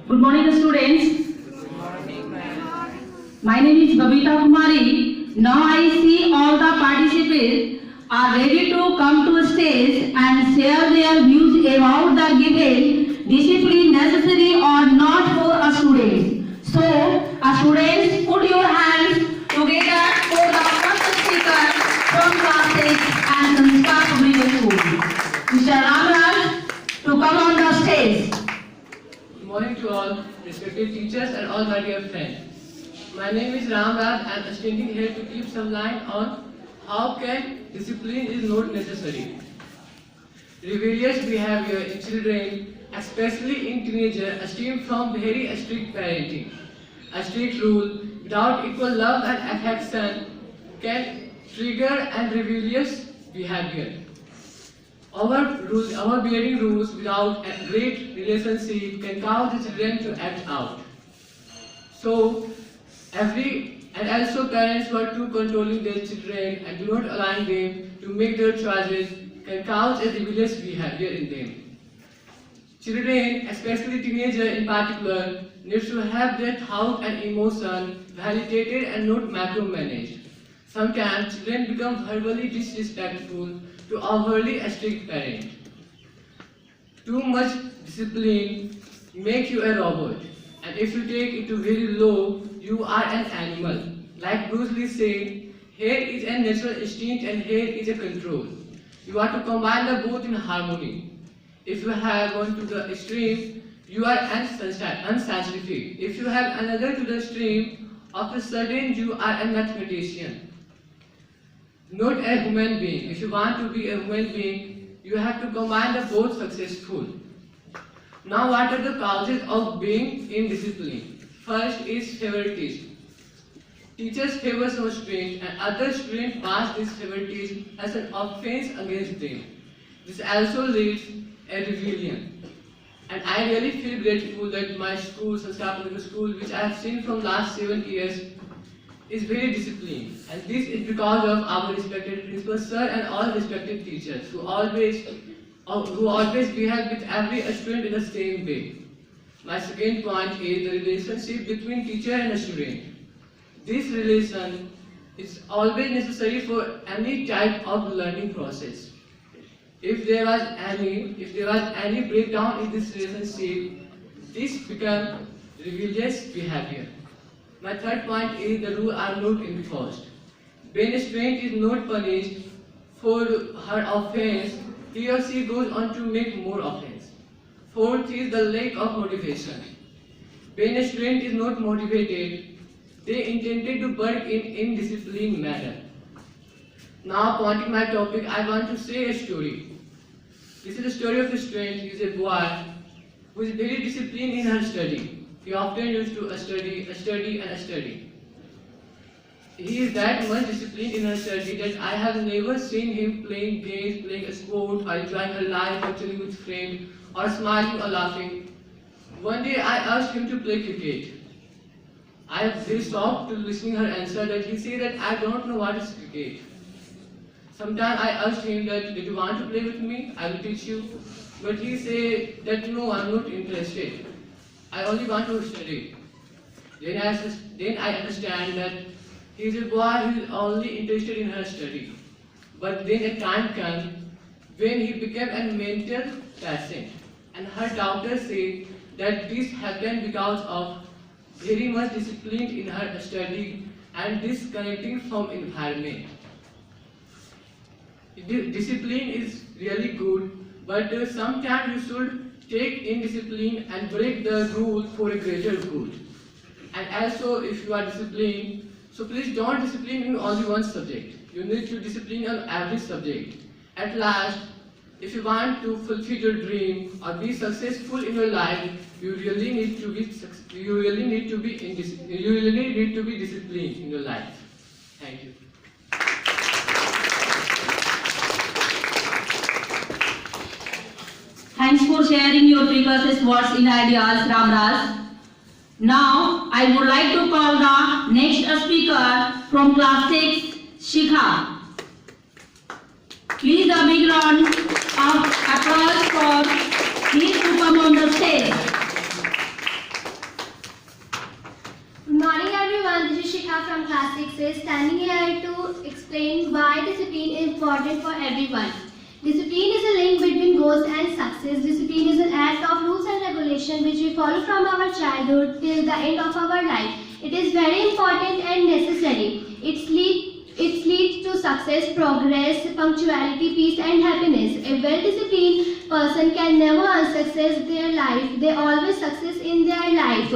Good morning, students. Good morning, ma'am. My name is Babita Kumari. Now I see all the participants are ready to come to stage and share their views about the given discipline necessary or not for a student. So, students, put your hands together for the first speaker from class 6 and Sanskar Public School. Mr. Ramraj, to come on the stage. Good morning to all respected teachers and all my dear friends. My name is Ram Raj and I am standing here to keep some light on how can discipline is not necessary. Rebellious behavior in children, especially in teenagers, stem from very strict parenting. A strict rule without equal love and affection can trigger and rebellious behavior. Our bearing rules without a great relationship can cause the children to act out. So, and also parents who are too controlling their children and do not allowing them to make their choices can cause a rebellious behavior in them. Children, especially teenagers in particular, need to have their thought and emotion validated and not micromanaged. Sometimes children become verbally disrespectful to overly strict parent. Too much discipline makes you a robot, and if you take it to very low, you are an animal. Like Bruce Lee said, here is a natural instinct and here is a control. You are to combine the both in harmony. If you have one to the extreme, you are unscientific. If you have another to the extreme, of a sudden you are a mathematician. Not a human being. If you want to be a human being, you have to combine the both successful. Now, what are the causes of being indisciplined? First is favoritism. Teachers favor some students and other students pass this favoritism as an offense against them. This also leads a rebellion. And I really feel grateful that my school, Sanskar Public School, which I have seen from last 7 years, is very disciplined, and this is because of our respected principal sir and all respected teachers who always behave with every student in the same way. My second point is the relationship between teacher and student. This relation is always necessary for any type of learning process. If there was any breakdown in this relationship, this becomes rebellious behavior. My third point is the rules are not enforced. When a student is not punished for her offense, he or she goes on to make more offense. Fourth is the lack of motivation. When a student is not motivated, they intended to work in indisciplined manner. Now, pointing my topic, I want to say a story. This is the story of a student. He is a boy who is very disciplined in her study. He often used to study. He is that much disciplined in her study that I have never seen him playing games, playing a sport, or enjoying her life, or chilling with friends, or smiling or laughing. One day I asked him to play cricket. I was very shocked to listening her answer that he said that I don't know what is cricket. Sometimes I asked him that, did you want to play with me? I will teach you. But he said that no, I am not interested. I only want to study. Then I understand that he is a boy who is only interested in her study. But then a time comes when he became a mental patient, and her doctor said that this happened because of very much discipline in her study and disconnecting from environment. Discipline is really good, but sometimes you should take indiscipline and break the rule for a greater good. And also, if you are disciplined, so please don't discipline in only one subject. You need to discipline on every subject. At last, if you want to fulfill your dream or be successful in your life, you really need to be disciplined in your life. Thank you. Thanks for sharing your previous words in ideas, Ramraj. Now, I would like to call the next speaker from class 6, Shikha. Please a big round of applause for him to come on the stage. success, standing here to explain why discipline is important for everyone. Discipline is a link between goals and success. Discipline is an act of rules and regulation which we follow from our childhood till the end of our life. It is very important and necessary. It leads to success, progress, punctuality, peace and happiness. A well-disciplined person can never unsuccess their life. They always success in their life.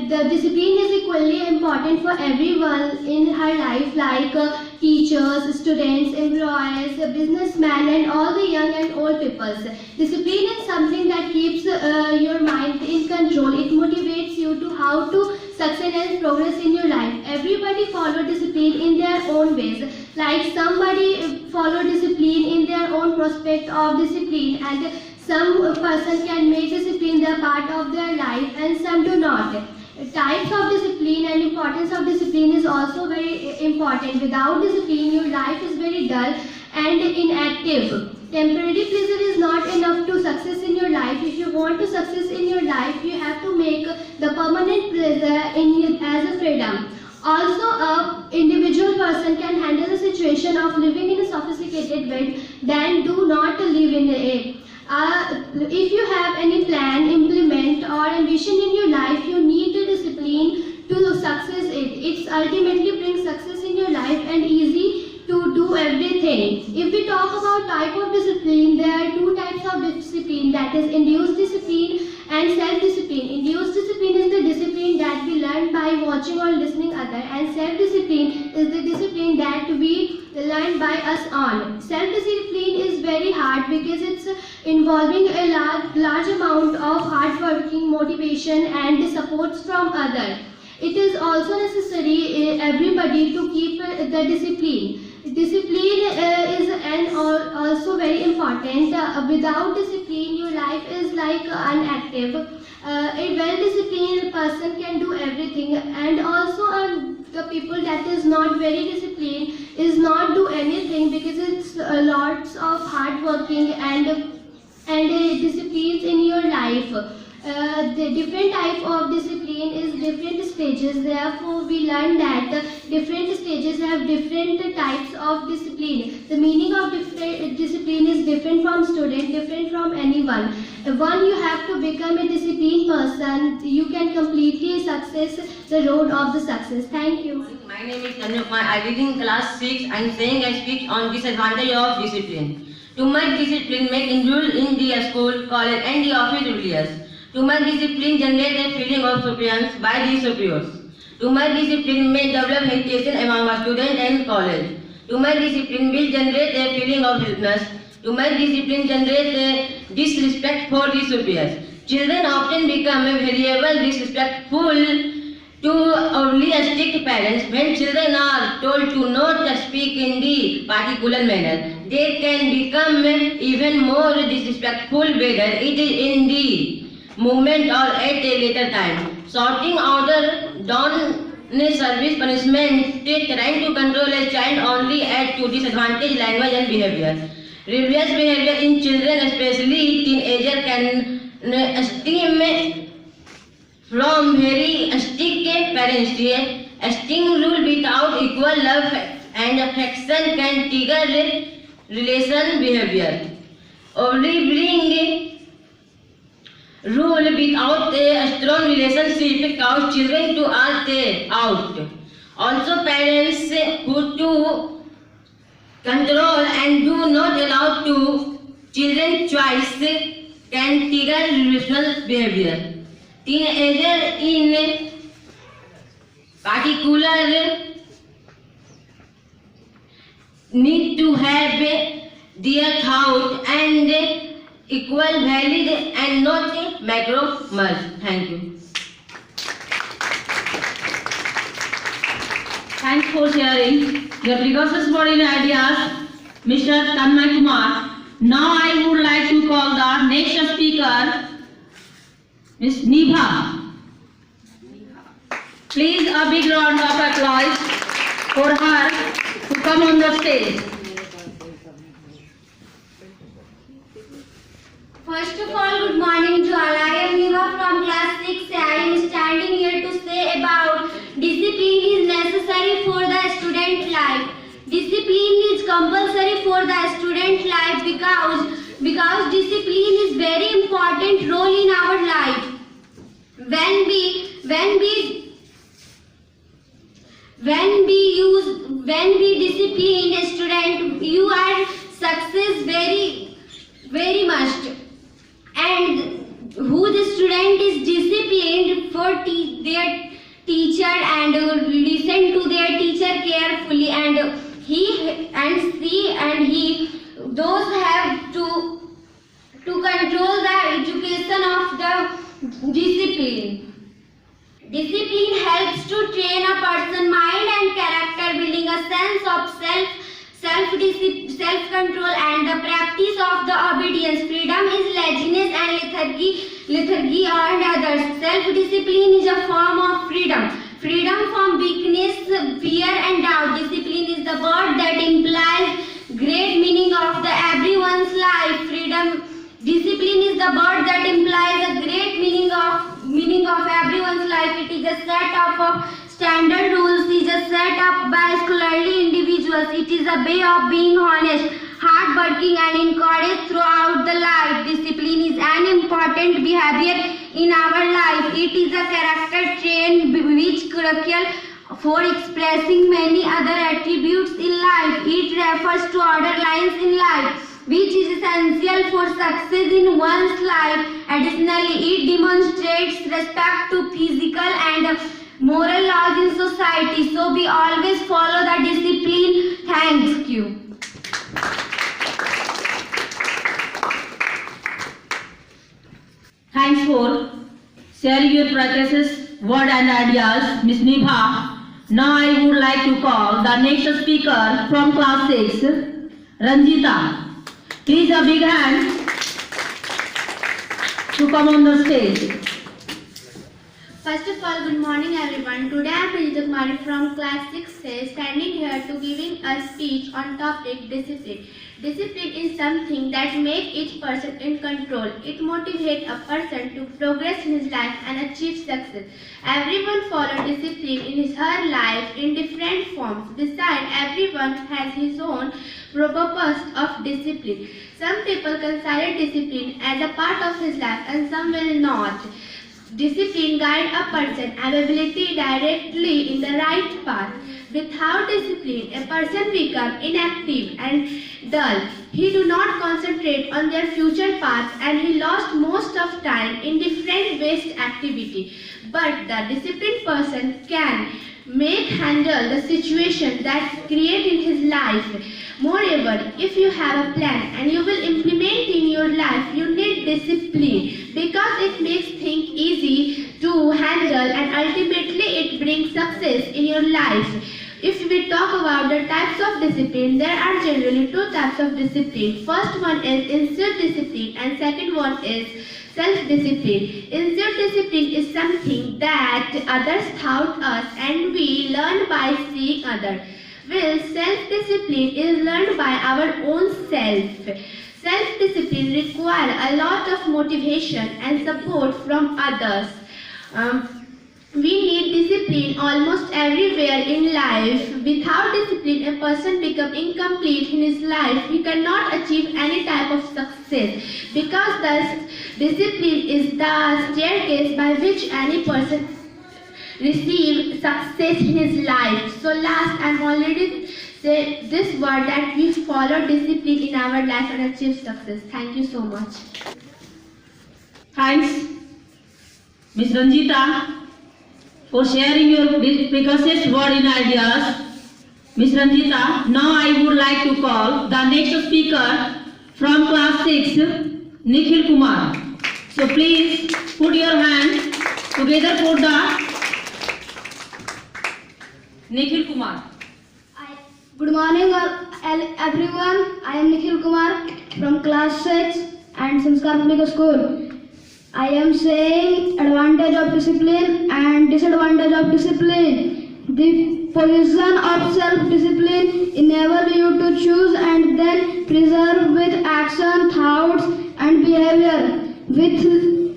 The discipline is equally important for everyone in her life, like teachers, students, employees, businessmen and all the young and old people. Discipline is something that keeps your mind in control. It motivates you to how to succeed and progress in your life. Everybody follow discipline in their own ways. Like somebody follow discipline in their own prospect of discipline, and some person can make discipline their part of their life and some do not. Types of discipline and importance of discipline is also very important. Without discipline, your life is very dull and inactive. Temporary pleasure is not enough to success in your life. If you want to success in your life, you have to make the permanent pleasure as a freedom. Also, an individual person can handle the situation of living in a sophisticated way than do not live in it. If you have any plan, implement or ambition in your life, you need the discipline to success it. It ultimately brings success in your life and easy to do everything. If we talk about type of discipline, there are two types of discipline, that is induced discipline and self-discipline. Induced discipline is the discipline that we learn by watching or listening other, and self-discipline is the discipline that we learn by us on. Self-discipline is very hard because it's involving a large amount of hard working, motivation and supports from others. It is also necessary everybody to keep the discipline. Discipline is also very important. Without discipline, your life is like inactive. A well-disciplined person can do everything, and also the people that is not very disciplined is not do anything because it's lots of hard working and disciplines in your life. The different type of discipline is different stages. Therefore, we learn that different stages have different types of discipline. The meaning of different discipline is different from student, different from anyone. When you have to become a disciplined person, you can completely success the road of the success. Thank you. My name is Tanu Kumar. I read in class 6. I am saying a speech on disadvantage of discipline. Too much discipline may indulge in the school, college and the office rules. Too much discipline generates a feeling of superiority by the superiors. Too much discipline may develop hesitation among a student and college. Too much discipline will generate a feeling of helplessness. Too much discipline generates a disrespect for the superiors. Children often become variable disrespectful to overly strict parents. When children are told to not speak in the particular manner, they can become even more disrespectful, whether it is in the moment or at a later time. Sorting order, non-service punishment, trying to control a child only add to disadvantage language and behavior. Rebellious behavior in children, especially teenagers, can stem from very strict parents. A strict rule without equal love and affection can trigger relation behavior. Overbearing rule without a strong relationship cause children to act out. Also, parents who to control and do not allow to children choice can trigger relational behavior. Teenagers in particular need to have their thought and equal valid and not macro merge. Thank you. Thanks for sharing your previous body ideas, Mr. Tanmay Kumar. Now I would like to call the next speaker, Ms. Nibha. Please a big round of applause for her to come on the stage. First of all, good morning to all. I am Nibha from class 6. I am standing here to say about discipline is necessary for the the student life because discipline is very important role in our life. When we discipline a student, you are success very much. And who the student is disciplined for their teacher and listen to their teacher carefully, and he those have to control the education of the discipline. Discipline helps to train a person's mind and character, building a sense of self-control and the practice of the obedience. Freedom is laziness and lethargy and others. Self-discipline is a form of freedom. Freedom from weakness, fear and doubt. Discipline is the word that implies great meaning of the everyone's life. Discipline is the word that implies a great meaning of everyone's life. It is a set of standard rules. It is a set up by scholarly individuals. It is a way of being honest, hardworking and encouraged throughout the life. Discipline is an important behavior in our life. It is a character trait which crucial for expressing many other attributes in life. It refers to order lines in life, which is essential for success in one's life. Additionally, it demonstrates respect to physical and moral laws in society. So we always follow the discipline. Thank you. Thanks for sharing your practices, word and ideas, Ms. Nibha. Now I would like to call the next speaker from class 6, Ranjita. Please a big hand to come on the stage. First of all, good morning everyone. Today I am Ranjita Kumari from class 6A, standing here to giving a speech on topic discipline. Discipline is something that makes each person in control. It motivates a person to progress in his life and achieve success. Everyone follows discipline in his her life in different forms. Besides, everyone has his own purpose of discipline. Some people consider discipline as a part of his life and some will not. Discipline guides a person and ability directly in the right path. Without discipline, a person becomes inactive and dull. He do not concentrate on their future path and he lost most of time in different waste activity. But the disciplined person can handle the situation that create in his life. Moreover, if you have a plan and you will implement in your life, you need discipline because it makes things easy to handle and ultimately it brings success in your life. If we talk about the types of discipline, there are generally two types of discipline. First one is instilled discipline and second one is self-discipline. Instilled discipline is something that others taught us and we learn by seeing others. Well, self-discipline is learned by our own self. Self-discipline requires a lot of motivation and support from others. We need discipline almost everywhere in life. Without discipline, a person becomes incomplete in his life. He cannot achieve any type of success because the discipline is the staircase by which any person receive success in his life. So last, I already said this word that we follow discipline in our life and achieve success. Thank you so much. Thanks, Ms. Ranjita, for sharing your precious word and ideas. Ms. Ranjita, now I would like to call the next speaker from class 6, Nikhil Kumar. So please put your hand together for the Nikhil Kumar. Good morning everyone. I am Nikhil Kumar from class 6 and Sanskar Public School. I am saying advantage of discipline and disadvantage of discipline. The position of self-discipline enables you to choose and then preserve with action, thoughts and behavior, which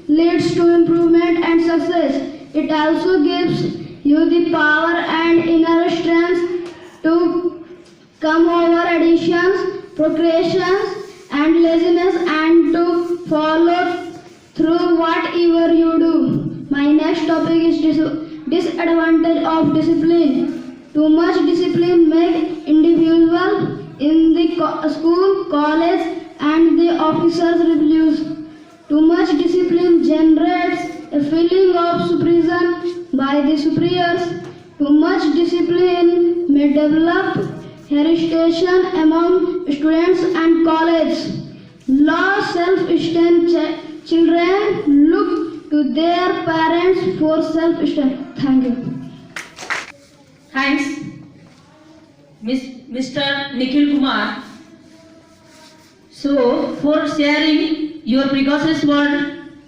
leads to improvement and success. It also gives you the power and inner strength to come over additions, procrastinations and laziness and to follow through whatever you do. My next topic is disadvantage of discipline. Too much discipline makes individual in the school, college and the officers rebellious. Too much discipline generates a feeling of suppression by the superiors. Too much discipline may develop hesitation among students and college. Low self-esteem children look to their parents for self-esteem. Thank you. Thanks, Mr. Nikhil Kumar. So, for sharing your precocious word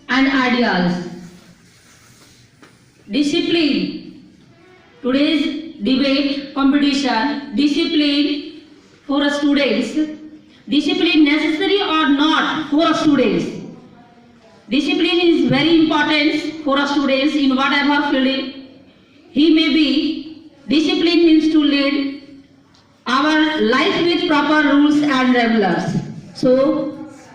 and ideas. Discipline. Today's debate competition. Discipline for students. Discipline necessary or not for students? Discipline is very important for students in whatever field he may be. Discipline means to lead our life with proper rules and regulars. So,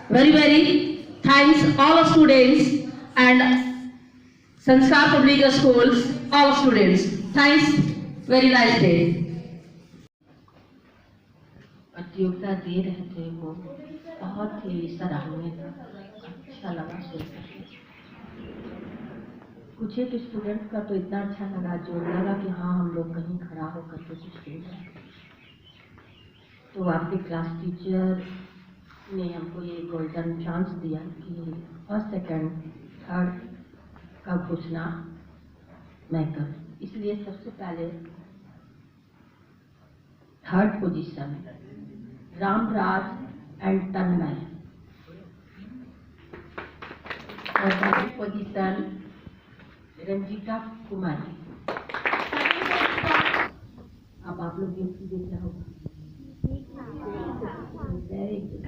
very thanks all students and Sanskar Public Schools, all students. Thanks, very nice day. प्रतियोगिता दे रहे थे वो बहुत ही सराहनीय था, अच्छा लगा सुनकर। कुछ एक स्टूडेंट का तो इतना अच्छा लगा जो लगा कि हाँ हम लोग कहीं खड़ा होकर के कुछ बोल रहे हैं। तो आपके क्लास टीचर ने हमको ये गोल्डन चांस दिया कि फर्स्ट सेकंड थर्ड का घोषणा मैं करूं। इसलिए सबसे पहले थर्ड पोजीशन रामराज एंड तन्मय और सेकंड पोजीशन रंजीता कुमारी। अब आप लोग देख रहे होगा। Very good.